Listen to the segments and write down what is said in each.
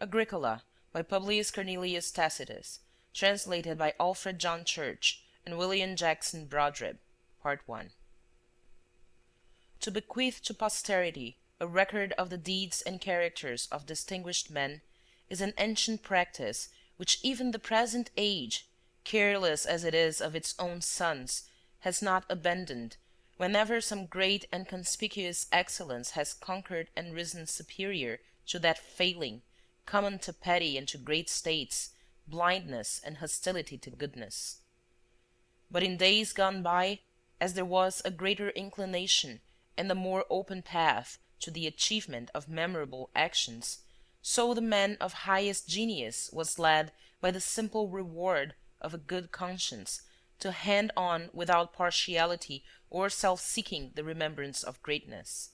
Agricola, by Publius Cornelius Tacitus, translated by Alfred John Church and William Jackson Brodribb. Part 1. To bequeath to posterity a record of the deeds and characters of distinguished men is an ancient practice which even the present age, careless as it is of its own sons, has not abandoned, whenever some great and conspicuous excellence has conquered and risen superior to that failing, common to petty and to great states, blindness and hostility to goodness. But in days gone by, as there was a greater inclination and a more open path to the achievement of memorable actions, so the man of highest genius was led by the simple reward of a good conscience to hand on without partiality or self-seeking the remembrance of greatness.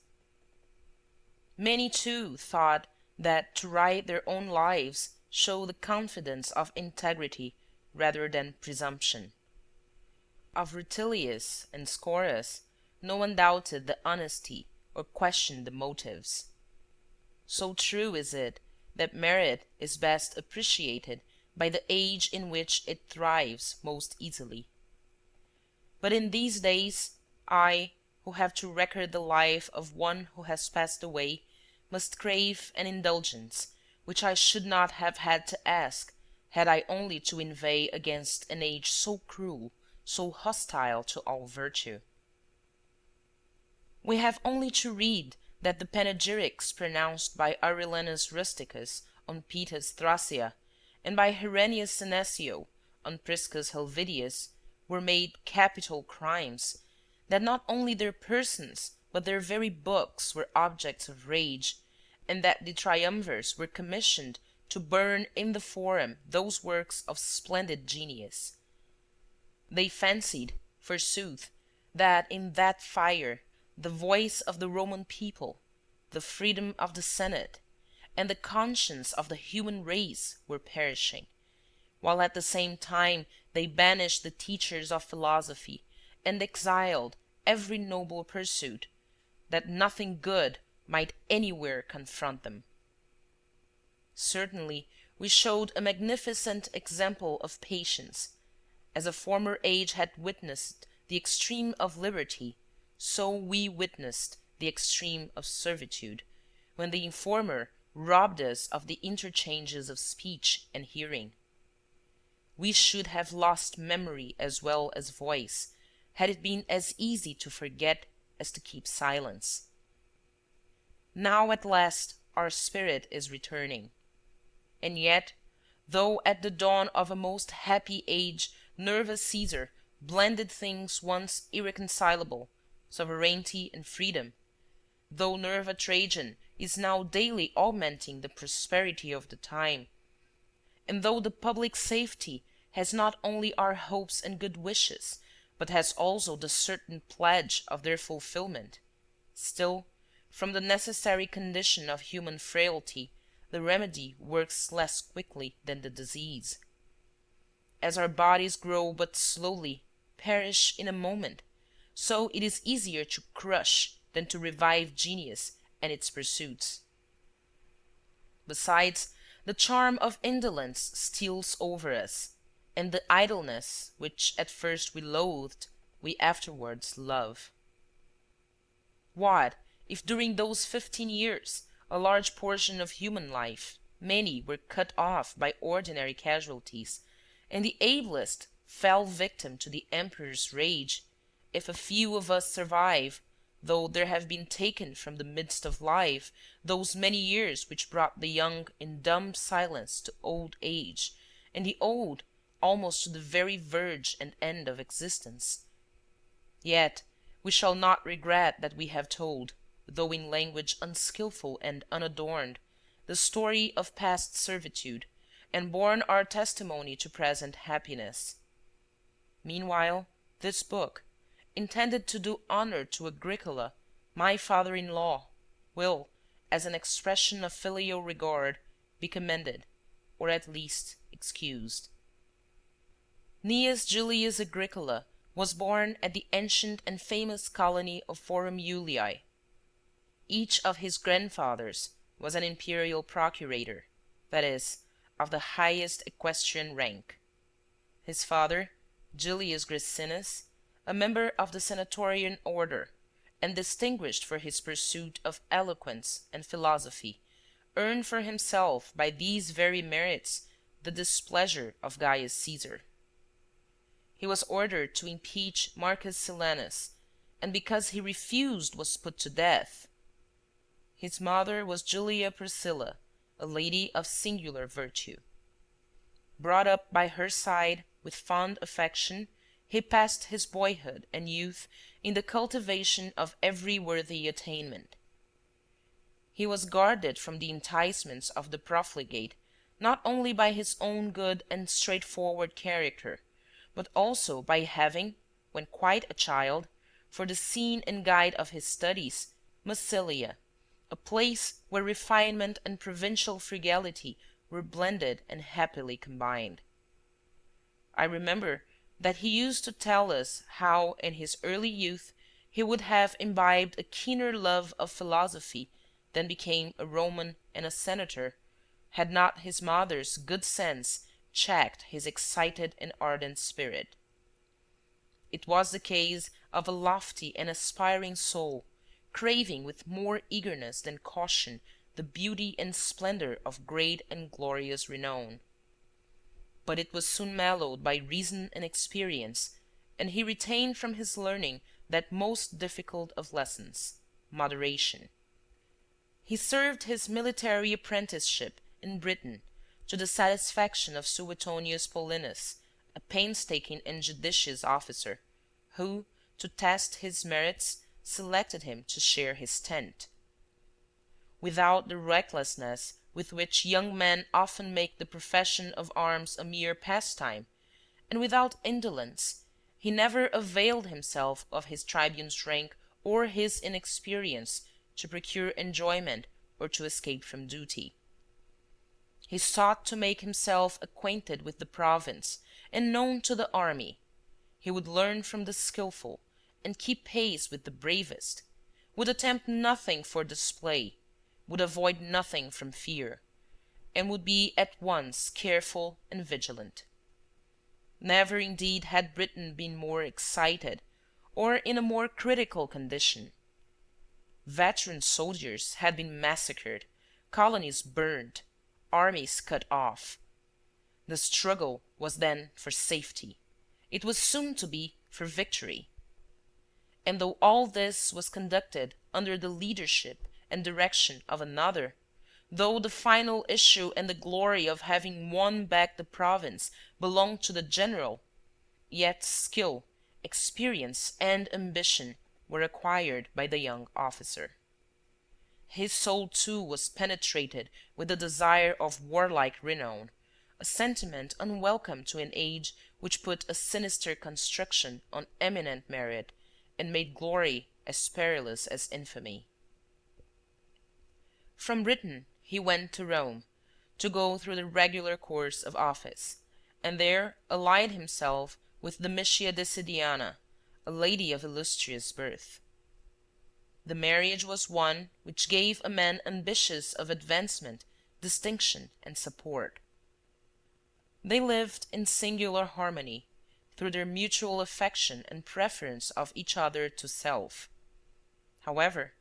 Many too thought that to write their own lives showed the confidence of integrity rather than presumption. Of Rutilius and Scaurus no one doubted the honesty or questioned the motives. So true is it that merit is best appreciated by the age in which it thrives most easily. But in these days, I, who have to record the life of one who has passed away, must crave an indulgence which I should not have had to ask had I only to inveigh against an age so cruel, so hostile to all virtue. We have only to read that the panegyrics pronounced by Aurelianus Rusticus on Paetus Thrasea and by Herennius Senecio on Priscus Helvidius were made capital crimes, that not only their persons but their very books were objects of rage, and that the triumvirs were commissioned to burn in the forum those works of splendid genius. They fancied, forsooth, that in that fire the voice of the Roman people, the freedom of the Senate, and the conscience of the human race were perishing, while at the same time they banished the teachers of philosophy and exiled every noble pursuit, that nothing good might anywhere confront them. Certainly we showed a magnificent example of patience. As a former age had witnessed the extreme of liberty, so we witnessed the extreme of servitude, when the informer robbed us of the interchanges of speech and hearing. We should have lost memory as well as voice, had it been as easy to forget as to keep silence. Now at last our spirit is returning. And yet, though at the dawn of a most happy age Nerva Caesar blended things once irreconcilable, sovereignty and freedom, though Nerva Trajan is now daily augmenting the prosperity of the time, and though the public safety has not only our hopes and good wishes, but has also the certain pledge of their fulfilment, still, from the necessary condition of human frailty, the remedy works less quickly than the disease. As our bodies grow but slowly, perish in a moment, so it is easier to crush than to revive genius and its pursuits. Besides, the charm of indolence steals over us, and the idleness, which at first we loathed, we afterwards love. What if during those 15 years a large portion of human life, many were cut off by ordinary casualties, and the ablest fell victim to the emperor's rage, if a few of us survive, though there have been taken from the midst of life those many years which brought the young in dumb silence to old age, and the old almost to the very verge and end of existence, yet we shall not regret that we have told, though in language unskilful and unadorned, the story of past servitude, and borne our testimony to present happiness. Meanwhile, this book, intended to do honor to Agricola, my father-in-law, will, as an expression of filial regard, be commended, or at least excused. Gnaeus Julius Agricola was born at the ancient and famous colony of Forum Iulii. Each of his grandfathers was an imperial procurator, that is, of the highest equestrian rank. His father, Julius Graecinus, a member of the senatorian order, and distinguished for his pursuit of eloquence and philosophy, earned for himself by these very merits the displeasure of Gaius Caesar. He was ordered to impeach Marcus Silanus, and because he refused was put to death. His mother was Julia Priscilla, a lady of singular virtue. Brought up by her side with fond affection, he passed his boyhood and youth in the cultivation of every worthy attainment. He was guarded from the enticements of the profligate not only by his own good and straightforward character, but also by having, when quite a child, for the scene and guide of his studies, Massilia, a place where refinement and provincial frugality were blended and happily combined. I remember that he used to tell us how in his early youth he would have imbibed a keener love of philosophy than became a Roman and a senator, had not his mother's good sense checked his excited and ardent spirit. It was the case of a lofty and aspiring soul, craving with more eagerness than caution the beauty and splendor of great and glorious renown. But it was soon mellowed by reason and experience, and he retained from his learning that most difficult of lessons, moderation. He served his military apprenticeship in Britain, to the satisfaction of Suetonius Paulinus, a painstaking and judicious officer, who, to test his merits, selected him to share his tent. Without the recklessness with which young men often make the profession of arms a mere pastime, and without indolence, he never availed himself of his tribune's rank or his inexperience to procure enjoyment or to escape from duty. He sought to make himself acquainted with the province and known to the army. He would learn from the skillful and keep pace with the bravest, would attempt nothing for display, would avoid nothing from fear, and would be at once careful and vigilant. Never indeed had Britain been more excited, or in a more critical condition. Veteran soldiers had been massacred, colonies burned, armies cut off. The struggle was then for safety. It was soon to be for victory. And though all this was conducted under the leadership and direction of another, though the final issue and the glory of having won back the province belonged to the general, yet skill, experience, and ambition were acquired by the young officer. His soul too was penetrated with the desire of warlike renown, a sentiment unwelcome to an age which put a sinister construction on eminent merit and made glory as perilous as infamy. From Britain he went to Rome, to go through the regular course of office, and there allied himself with Domitia Decidiana, a lady of illustrious birth. The marriage was one which gave a man ambitious of advancement distinction and support. They lived in singular harmony, through their mutual affection and preference of each other to self. However,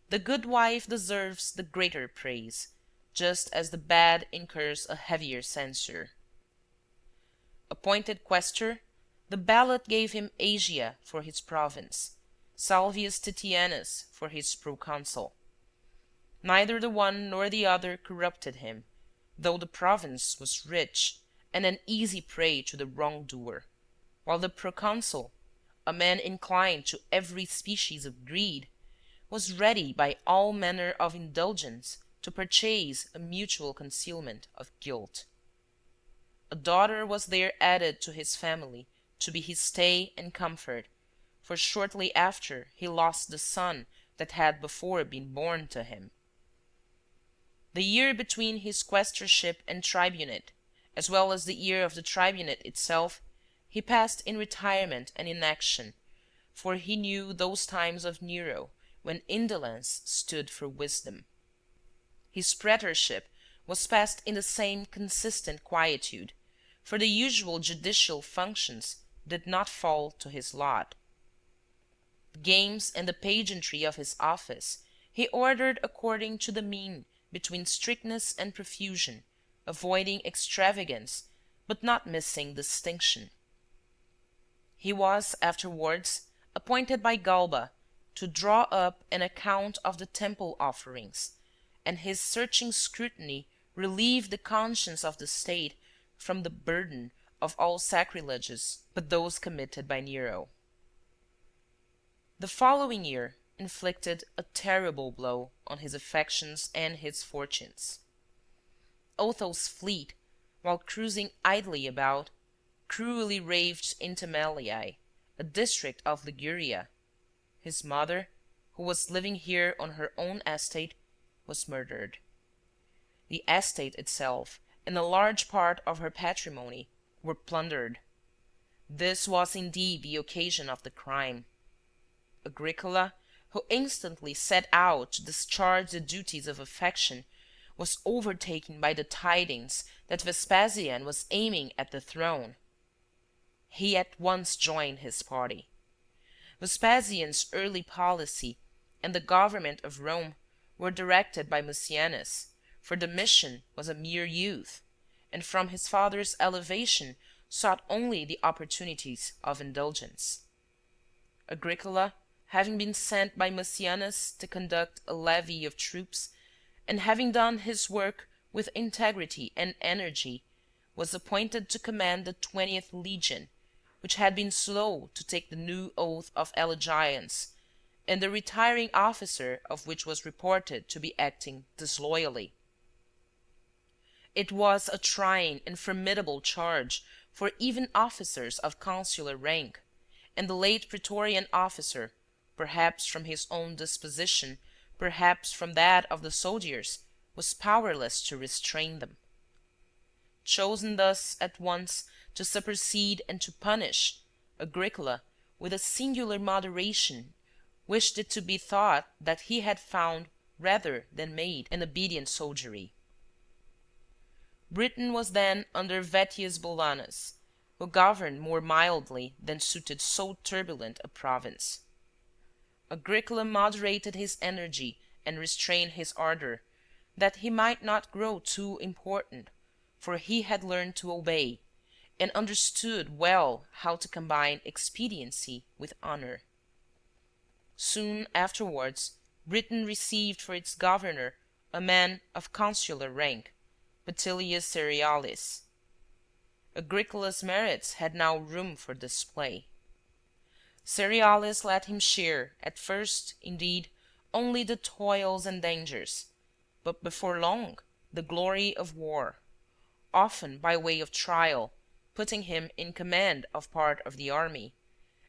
the good wife deserves the greater praise, just as the bad incurs a heavier censure. Appointed quaestor, the ballot gave him Asia for his province, Salvius Titianus for his proconsul. Neither the one nor the other corrupted him, though the province was rich and an easy prey to the wrongdoer, while the proconsul, a man inclined to every species of greed, was ready by all manner of indulgence to purchase a mutual concealment of guilt. A daughter was there added to his family to be his stay and comfort, for shortly after he lost the son that had before been born to him. The year between his quaestorship and tribunate, as well as the year of the tribunate itself, he passed in retirement and inaction, for he knew those times of Nero when indolence stood for wisdom. His praetorship was passed in the same consistent quietude, for the usual judicial functions did not fall to his lot. The games and the pageantry of his office he ordered according to the mean between strictness and profusion, avoiding extravagance, but not missing distinction. He was afterwards appointed by Galba to draw up an account of the temple offerings, and his searching scrutiny relieved the conscience of the state from the burden of all sacrileges but those committed by Nero. The following year inflicted a terrible blow on his affections and his fortunes. Otho's fleet, while cruising idly about, cruelly ravaged Intermaliae, a district of Liguria. His mother, who was living here on her own estate, was murdered. The estate itself and a large part of her patrimony were plundered. This was indeed the occasion of the crime. Agricola, who instantly set out to discharge the duties of affection, was overtaken by the tidings that Vespasian was aiming at the throne. He at once joined his party. Vespasian's early policy and the government of Rome were directed by Mucianus, for Domitian was a mere youth, and from his father's elevation sought only the opportunities of indulgence. Agricola, having been sent by Mucianus to conduct a levy of troops, and having done his work with integrity and energy, was appointed to command the 20th Legion, which had been slow to take the new oath of allegiance, and the retiring officer of which was reported to be acting disloyally. It was a trying and formidable charge for even officers of consular rank, and the late praetorian officer, perhaps from his own disposition, perhaps from that of the soldiers, was powerless to restrain them. Chosen thus at once to supersede and to punish, Agricola, with a singular moderation, wished it to be thought that he had found rather than made an obedient soldiery. Britain was then under Vettius Bolanus, who governed more mildly than suited so turbulent a province. Agricola moderated his energy and restrained his ardor, that he might not grow too important, for he had learned to obey, and understood well how to combine expediency with honor. Soon afterwards Britain received for its governor a man of consular rank, Petilius Cerealis. Agricola's merits had now room for display. Cerealis let him share, at first, indeed, only the toils and dangers, but before long the glory of war, often by way of trial, putting him in command of part of the army,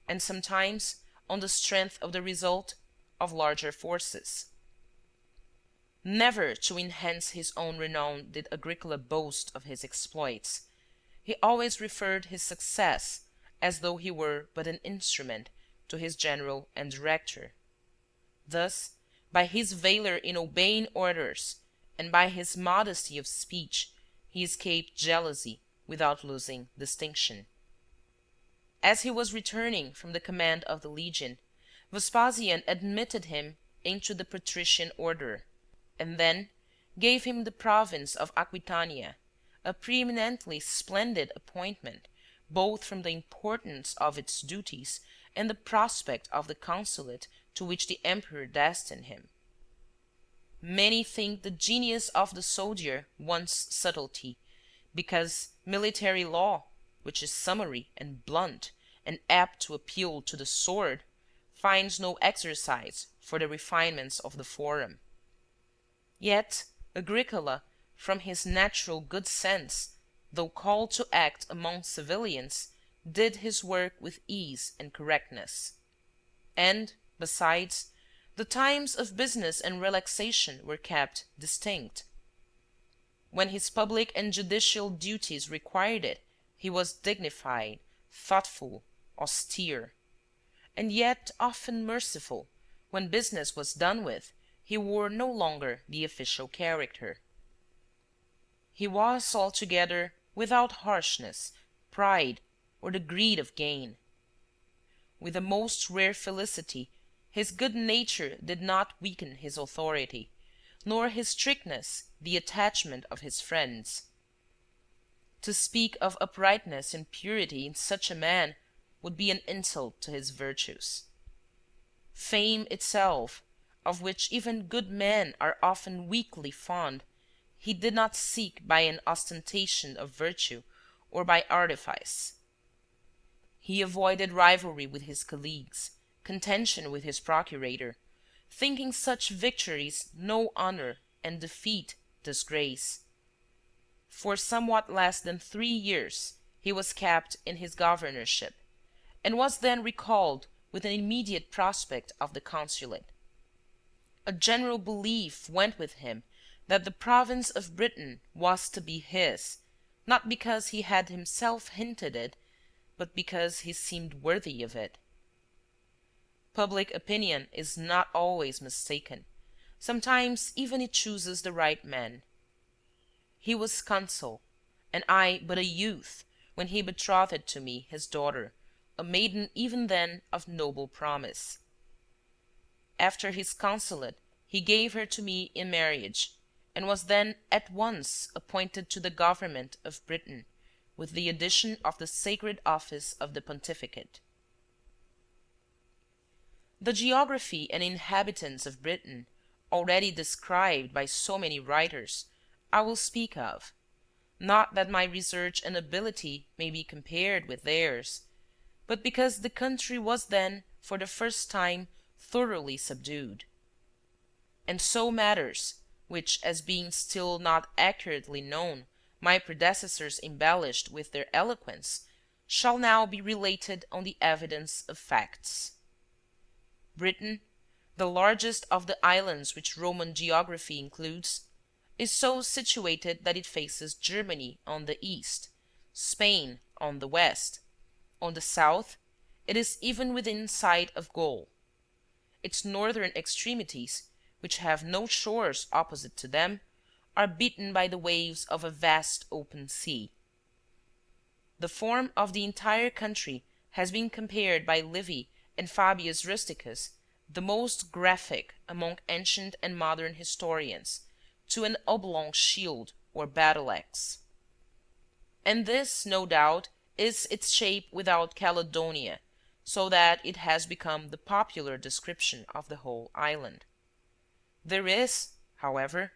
and sometimes, on the strength of the result, of larger forces. Never to enhance his own renown did Agricola boast of his exploits. He always referred his success, as though he were but an instrument, to his general and director. Thus, by his valor in obeying orders, and by his modesty of speech, he escaped jealousy without losing distinction. As he was returning from the command of the legion, Vespasian admitted him into the patrician order, and then gave him the province of Aquitania, a preeminently splendid appointment, both from the importance of its duties and the prospect of the consulate to which the emperor destined him. Many think the genius of the soldier wants subtlety, because military law, which is summary and blunt and apt to appeal to the sword, finds no exercise for the refinements of the forum. Yet Agricola, from his natural good sense, though called to act among civilians, did his work with ease and correctness. And, besides, the times of business and relaxation were kept distinct. When his public and judicial duties required it, he was dignified, thoughtful, austere. And yet often merciful, when business was done with, he wore no longer the official character. He was altogether without harshness, pride, or the greed of gain. With a most rare felicity, his good nature did not weaken his authority, nor his strictness the attachment of his friends. To speak of uprightness and purity in such a man would be an insult to his virtues. Fame itself, of which even good men are often weakly fond, he did not seek by an ostentation of virtue or by artifice. He avoided rivalry with his colleagues, contention with his procurator, thinking such victories no honor and defeat disgrace. For somewhat less than 3 years he was kept in his governorship, and was then recalled with an immediate prospect of the consulate. A general belief went with him that the province of Britain was to be his, not because he had himself hinted it, but because he seemed worthy of it. Public opinion is not always mistaken. Sometimes even it chooses the right man. He was consul, and I but a youth, when he betrothed to me his daughter, a maiden even then of noble promise. After his consulate he gave her to me in marriage, and was then at once appointed to the government of Britain, with the addition of the sacred office of the pontificate. The geography and inhabitants of Britain, already described by so many writers, I will speak of, not that my research and ability may be compared with theirs, but because the country was then for the first time thoroughly subdued. And so matters, which as being still not accurately known, my predecessors embellished with their eloquence, shall now be related on the evidence of facts. Britain, the largest of the islands which Roman geography includes, is so situated that it faces Germany on the east, Spain on the west. On the south, it is even within sight of Gaul. Its northern extremities, which have no shores opposite to them, are beaten by the waves of a vast open sea. The form of the entire country has been compared by Livy and Fabius Rusticus, the most graphic among ancient and modern historians, to an oblong shield or battle-axe. And this, no doubt, is its shape without Caledonia, so that it has become the popular description of the whole island. There is, however,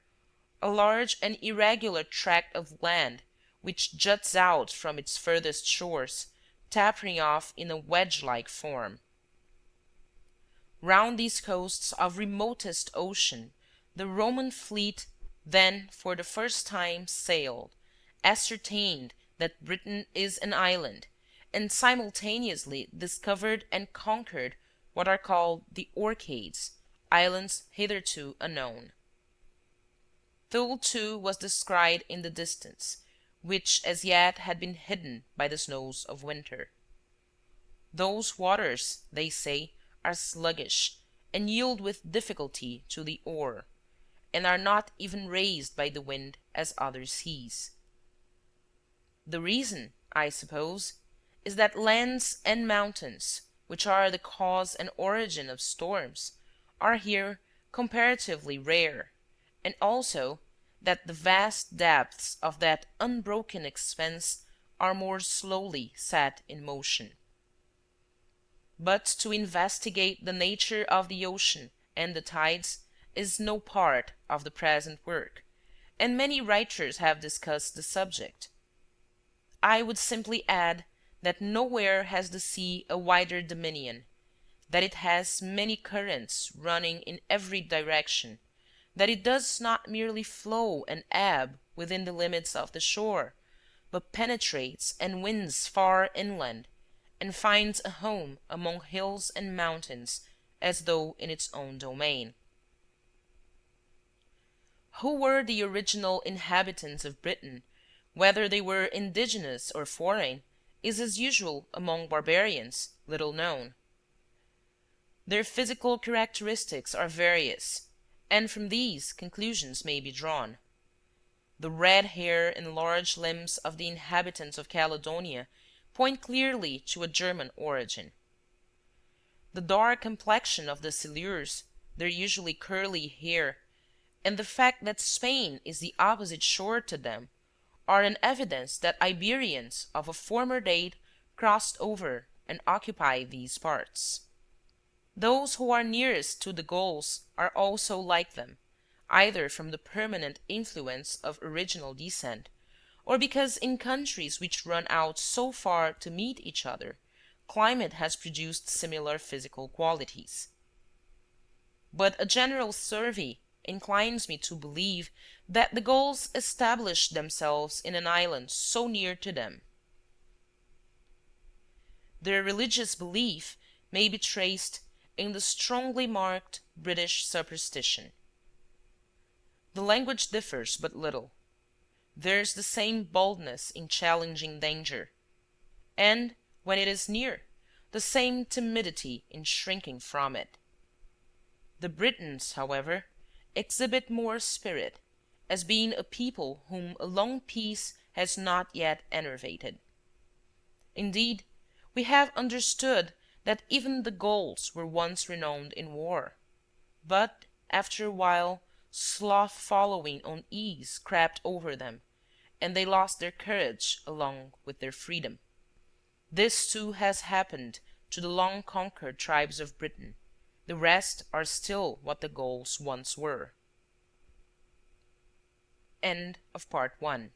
a large and irregular tract of land which juts out from its furthest shores, tapering off in a wedge-like form. Round these coasts of remotest ocean the Roman fleet then for the first time sailed, ascertained that Britain is an island, and simultaneously discovered and conquered what are called the Orcades, islands hitherto unknown. Thule too was descried in the distance, which as yet had been hidden by the snows of winter. Those waters, they say, are sluggish, and yield with difficulty to the oar, and are not even raised by the wind as other seas. The reason, I suppose, is that lands and mountains, which are the cause and origin of storms, are here comparatively rare, and also that the vast depths of that unbroken expanse are more slowly set in motion. But to investigate the nature of the ocean and the tides is no part of the present work, and many writers have discussed the subject. I would simply add that nowhere has the sea a wider dominion, that it has many currents running in every direction, that it does not merely flow and ebb within the limits of the shore, but penetrates and wins far inland, and finds a home among hills and mountains as though in its own domain. Who were the original inhabitants of Britain, whether they were indigenous or foreign, is as usual among barbarians little known. Their physical characteristics are various, and from these conclusions may be drawn. The red hair and large limbs of the inhabitants of Caledonia point clearly to a German origin. The dark complexion of the Silures, their usually curly hair, and the fact that Spain is the opposite shore to them, are an evidence that Iberians of a former date crossed over and occupied these parts. Those who are nearest to the Gauls are also like them, either from the permanent influence of original descent, or because in countries which run out so far to meet each other, climate has produced similar physical qualities. But a general survey inclines me to believe that the Gauls established themselves in an island so near to them. Their religious belief may be traced in the strongly marked British superstition. The language differs but little. There is the same boldness in challenging danger, and, when it is near, the same timidity in shrinking from it. The Britons, however, exhibit more spirit, as being a people whom a long peace has not yet enervated. Indeed, we have understood that even the Gauls were once renowned in war, but after a while sloth following on ease crept over them, and they lost their courage along with their freedom. This too has happened to the long conquered tribes of Britain. The rest are still what the Gauls once were. End of Part 1.